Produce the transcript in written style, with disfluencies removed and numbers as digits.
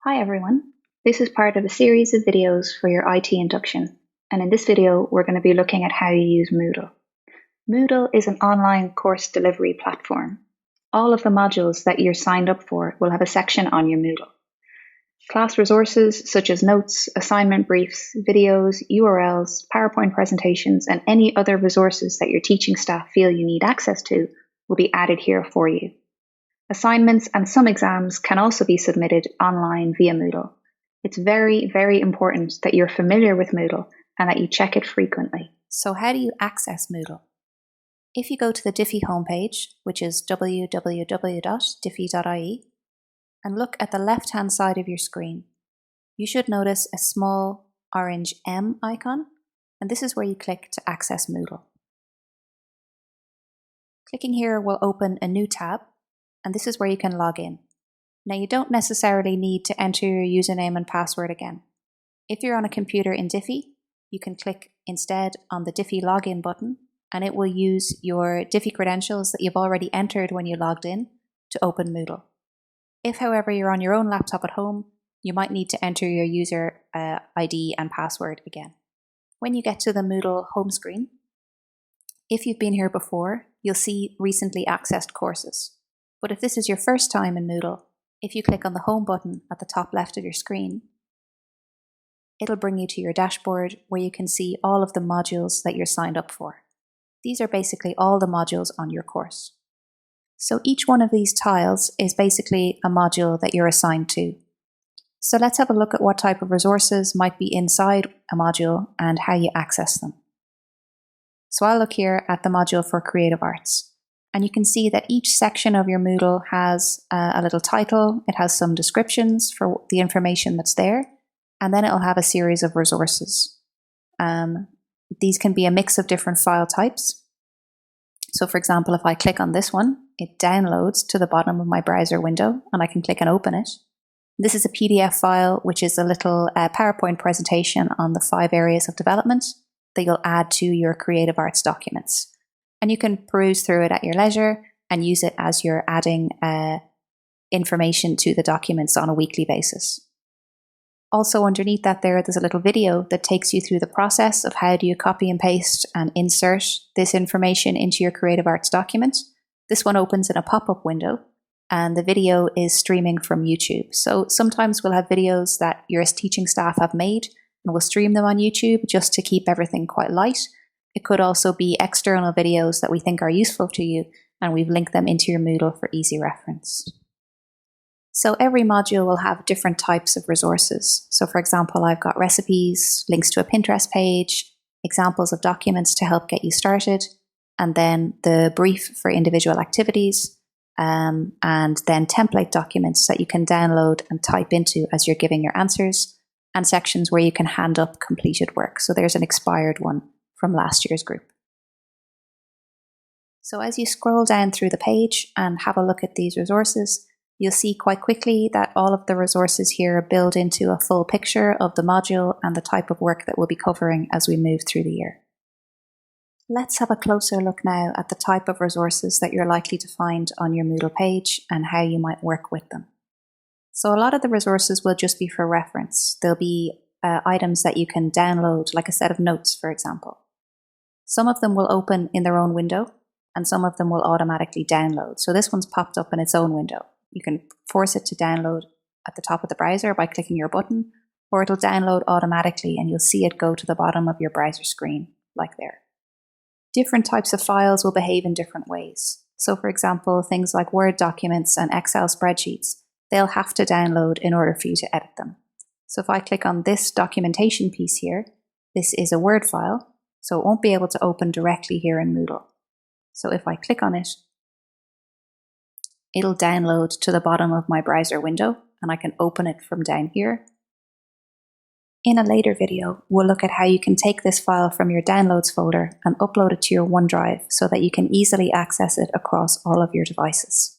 Hi everyone, this is part of a series of videos for your IT induction, and in this video we're going to be looking at how you use Moodle. Moodle is an online course delivery platform. All of the modules that you're signed up for will have a section on your Moodle. Class resources such as notes, assignment briefs, videos, URLs, PowerPoint presentations, and any other resources that your teaching staff feel you need access to will be added here for you. Assignments and some exams can also be submitted online via Moodle. It's very, very important that you're familiar with Moodle and that you check it frequently. So how do you access Moodle? If you go to the Diffie homepage, which is www.diffie.ie, and look at the left-hand side of your screen, you should notice a small orange M icon, and this is where you click to access Moodle. Clicking here will open a new tab, and this is where you can log in. Now you don't necessarily need to enter your username and password again. If you're on a computer in Diffie, you can click instead on the Diffie login button, and it will use your Diffie credentials that you've already entered when you logged in to open Moodle. If, however, you're on your own laptop at home, you might need to enter your user ID and password again. When you get to the Moodle home screen, if you've been here before, you'll see recently accessed courses. But if this is your first time in Moodle, if you click on the home button at the top left of your screen, it'll bring you to your dashboard where you can see all of the modules that you're signed up for. These are basically all the modules on your course. So each one of these tiles is basically a module that you're assigned to. So let's have a look at what type of resources might be inside a module and how you access them. So I'll look here at the module for Creative Arts. And you can see that each section of your Moodle has a little title, it has some descriptions for the information that's there, and then it'll have a series of resources. These can be a mix of different file types. So for example, if I click on this one, it downloads to the bottom of my browser window, and I can click and open it. This is a PDF file, which is a little PowerPoint presentation on the 5 areas of development that you'll add to your Creative Arts documents. And you can peruse through it at your leisure and use it as you're adding information to the documents on a weekly basis. Also underneath that there's a little video that takes you through the process of how do you copy and paste and insert this information into your Creative Arts document. This one opens in a pop-up window and the video is streaming from YouTube. So sometimes we'll have videos that your teaching staff have made and we'll stream them on YouTube just to keep everything quite light. It could also be external videos that we think are useful to you, and we've linked them into your Moodle for easy reference. So every module will have different types of resources. So for example, I've got recipes, links to a Pinterest page, examples of documents to help get you started, and then the brief for individual activities, and then template documents that you can download and type into as you're giving your answers, and sections where you can hand up completed work. So there's an expired one from last year's group. So as you scroll down through the page and have a look at these resources, you'll see quite quickly that all of the resources here build into a full picture of the module and the type of work that we'll be covering as we move through the year. Let's have a closer look now at the type of resources that you're likely to find on your Moodle page and how you might work with them. So a lot of the resources will just be for reference. There'll be items that you can download, like a set of notes, for example. Some of them will open in their own window, and some of them will automatically download. So this one's popped up in its own window. You can force it to download at the top of the browser by clicking your button, or it'll download automatically and you'll see it go to the bottom of your browser screen, like there. Different types of files will behave in different ways. So for example, things like Word documents and Excel spreadsheets, they'll have to download in order for you to edit them. So if I click on this documentation piece here, this is a Word file, so it won't be able to open directly here in Moodle. So if I click on it, it'll download to the bottom of my browser window and I can open it from down here. In a later video, we'll look at how you can take this file from your downloads folder and upload it to your OneDrive so that you can easily access it across all of your devices.